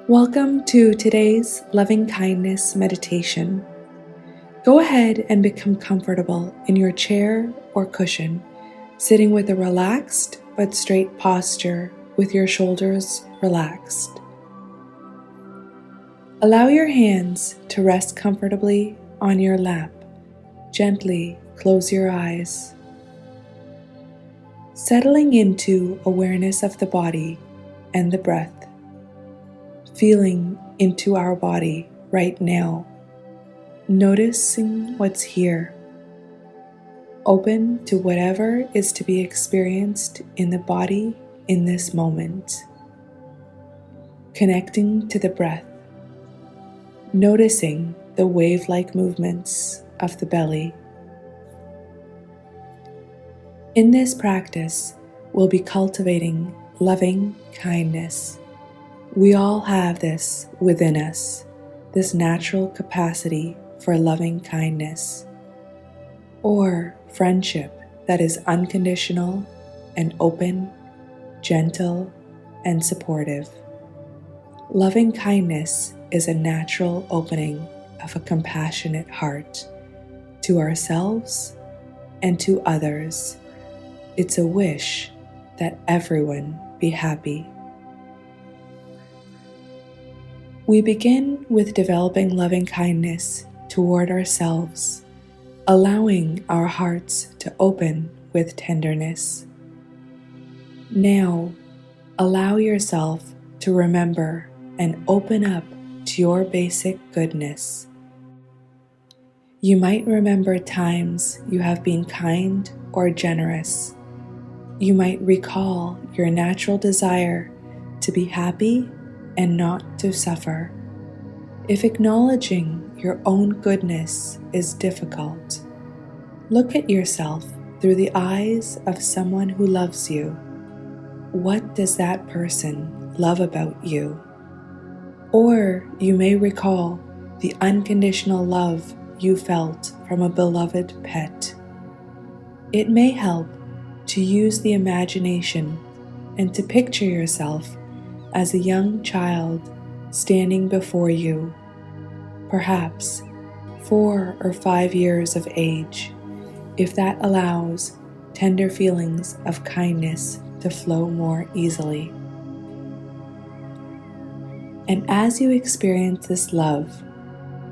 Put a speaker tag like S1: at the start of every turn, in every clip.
S1: Welcome to today's loving kindness meditation. Go ahead and become comfortable in your chair or cushion, sitting with a relaxed but straight posture with your shoulders relaxed. Allow your hands to rest comfortably on your lap. Gently close your eyes. Settling into awareness of the body and the breath. Feeling into our body right now, noticing what's here, open to whatever is to be experienced in the body in this moment, connecting to the breath, noticing the wave-like movements of the belly. In this practice, we'll be cultivating loving kindness. We all have this within us, this natural capacity for loving kindness, or friendship that is unconditional and open, gentle, and supportive. Loving kindness is a natural opening of a compassionate heart to ourselves and to others. It's a wish that everyone be happy. We begin with developing loving kindness toward ourselves, allowing our hearts to open with tenderness. Now, allow yourself to remember and open up to your basic goodness. You might remember times you have been kind or generous. You might recall your natural desire to be happy and not to suffer. If acknowledging your own goodness is difficult, look at yourself through the eyes of someone who loves you. What does that person love about you? Or you may recall the unconditional love you felt from a beloved pet. It may help to use the imagination and to picture yourself as a young child standing before you, perhaps 4 or 5 years of age, if that allows tender feelings of kindness to flow more easily. And as you experience this love,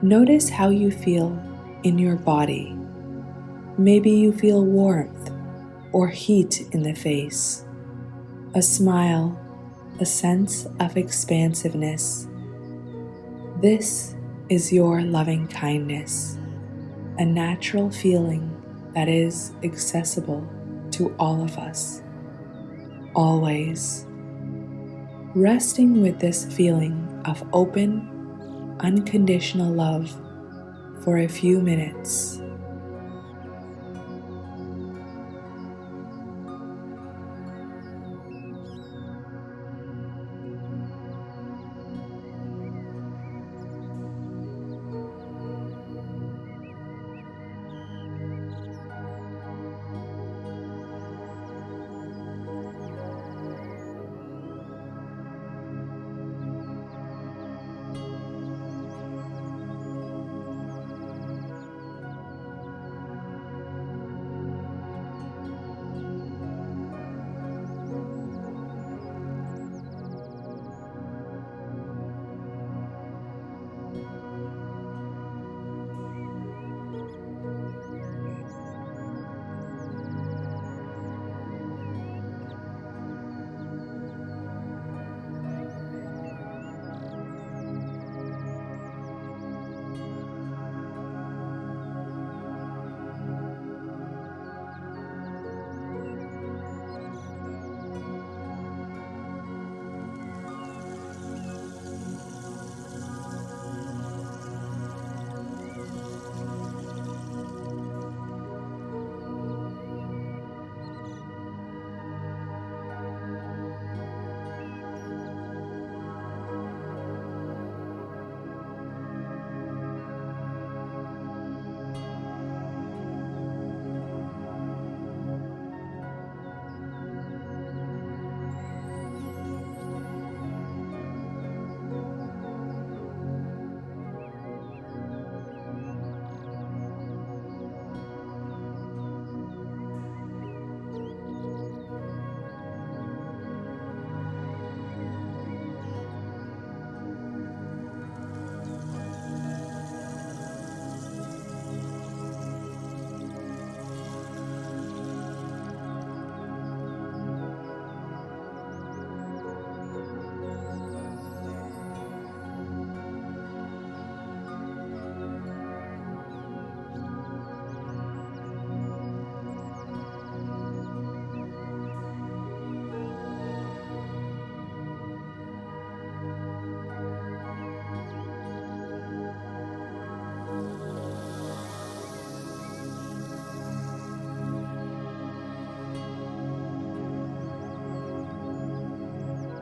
S1: notice how you feel in your body. Maybe you feel warmth or heat in the face, a smile, a sense of expansiveness. This is your loving kindness, a natural feeling that is accessible to all of us, always. Resting with this feeling of open, unconditional love for a few minutes.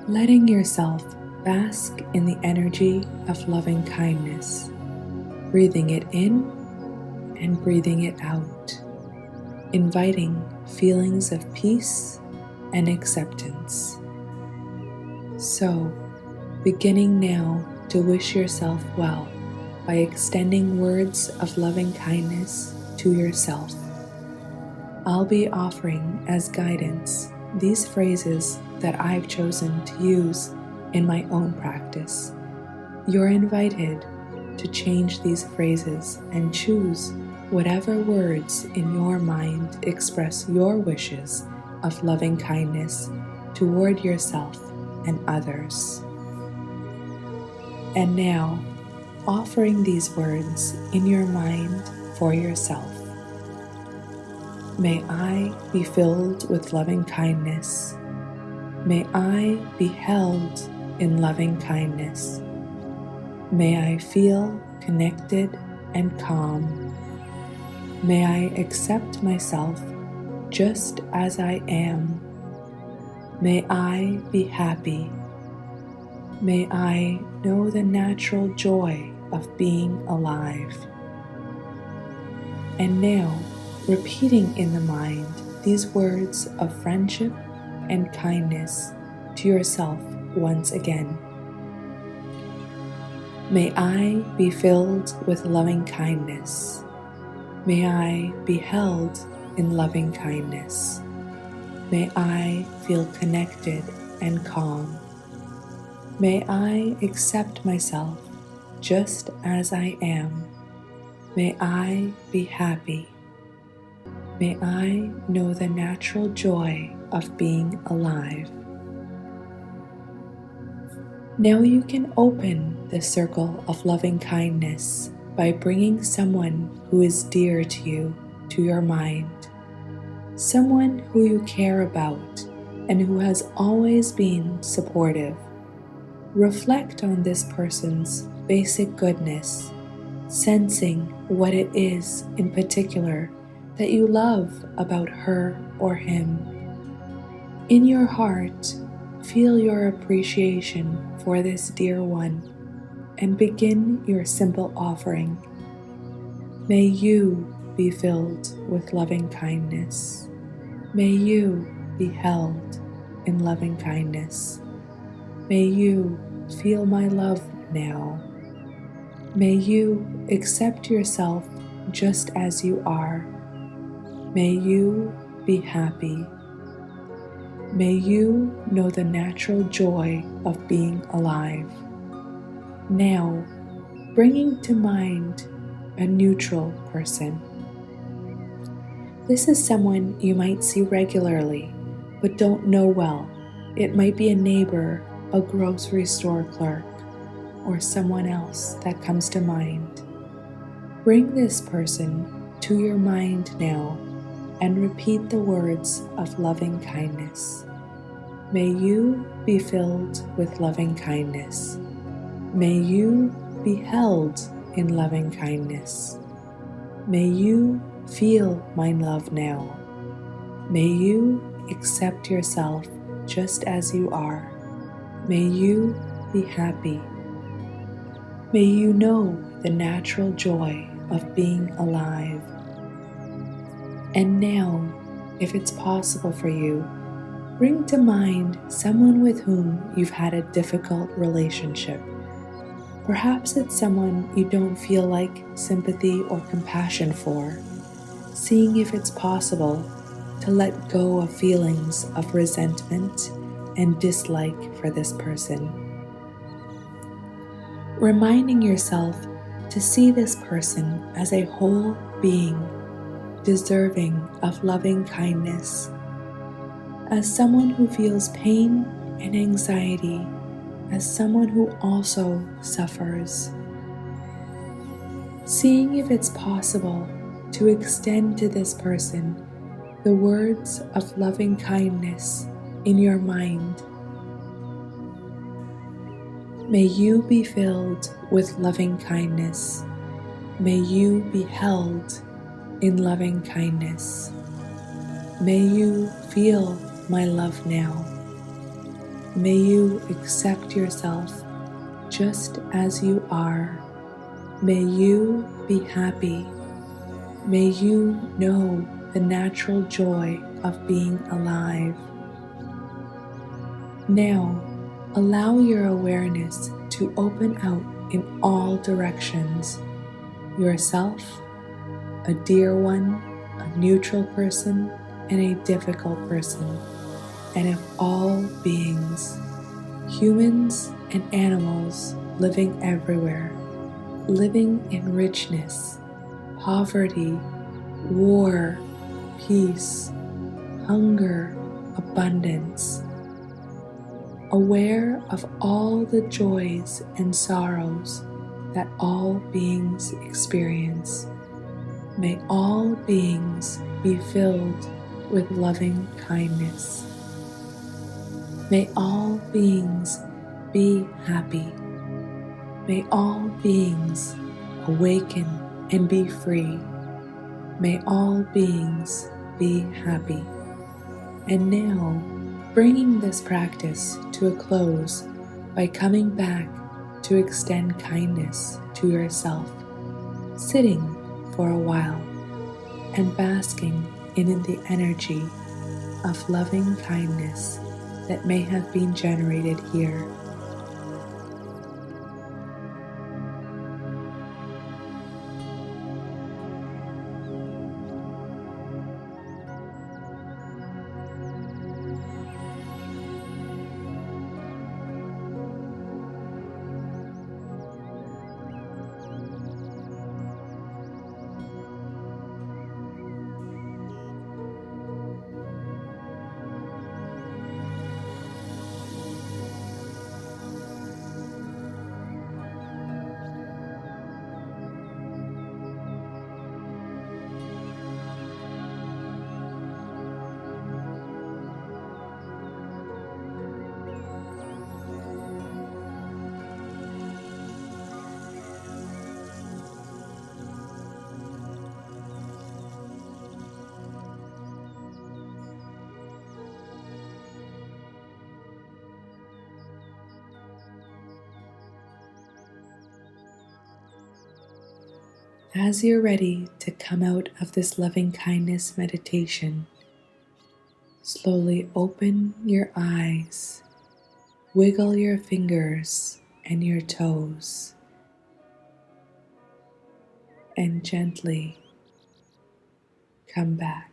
S1: letting yourself bask in the energy of loving kindness, breathing it in and breathing it out, inviting feelings of peace and acceptance. So, beginning now to wish yourself well by extending words of loving kindness to yourself. I'll be offering as guidance these phrases that I've chosen to use in my own practice. You're invited to change these phrases and choose whatever words in your mind express your wishes of loving kindness toward yourself and others. And now, offering these words in your mind for yourself. May I be filled with loving kindness. May I be held in loving kindness. May I feel connected and calm. May I accept myself just as I am. May I be happy. May I know the natural joy of being alive. And now, repeating in the mind these words of friendship and kindness to yourself once again. May I be filled with loving kindness. May I be held in loving kindness. May I feel connected and calm. May I accept myself just as I am. May I be happy. May I know the natural joy of being alive. Now you can open the circle of loving kindness by bringing someone who is dear to you to your mind, someone who you care about and who has always been supportive. Reflect on this person's basic goodness, sensing what it is in particular that you love about her or him. In your heart, feel your appreciation for this dear one and begin your simple offering. May you be filled with loving kindness. May you be held in loving kindness. May you feel my love now. May you accept yourself just as you are. May you be happy. May you know the natural joy of being alive. Now, bringing to mind a neutral person. This is someone you might see regularly but don't know well. It might be a neighbor, a grocery store clerk, or someone else that comes to mind. Bring this person to your mind now and repeat the words of loving kindness. May you be filled with loving kindness. May you be held in loving kindness. May you feel my love now. May you accept yourself just as you are. May you be happy. May you know the natural joy of being alive. And now, if it's possible for you, bring to mind someone with whom you've had a difficult relationship. Perhaps it's someone you don't feel like sympathy or compassion for, seeing if it's possible to let go of feelings of resentment and dislike for this person. Reminding yourself to see this person as a whole being, deserving of loving kindness, as someone who feels pain and anxiety, as someone who also suffers. Seeing if it's possible to extend to this person the words of loving kindness in your mind. May you be filled with loving kindness. May you be held in loving kindness. May you feel my love now. May you accept yourself just as you are. May you be happy. May you know the natural joy of being alive. Now, allow your awareness to open out in all directions. Yourself, a dear one, a neutral person, and a difficult person, and of all beings, humans and animals living everywhere, living in richness, poverty, war, peace, hunger, abundance, aware of all the joys and sorrows that all beings experience. May all beings be filled with loving kindness. May all beings be happy. May all beings awaken and be free. May all beings be happy. And now, bringing this practice to a close by coming back to extend kindness to yourself, sitting for a while and basking in the energy of loving kindness that may have been generated here. As you're ready to come out of this loving kindness meditation, slowly open your eyes, wiggle your fingers and your toes, and gently come back.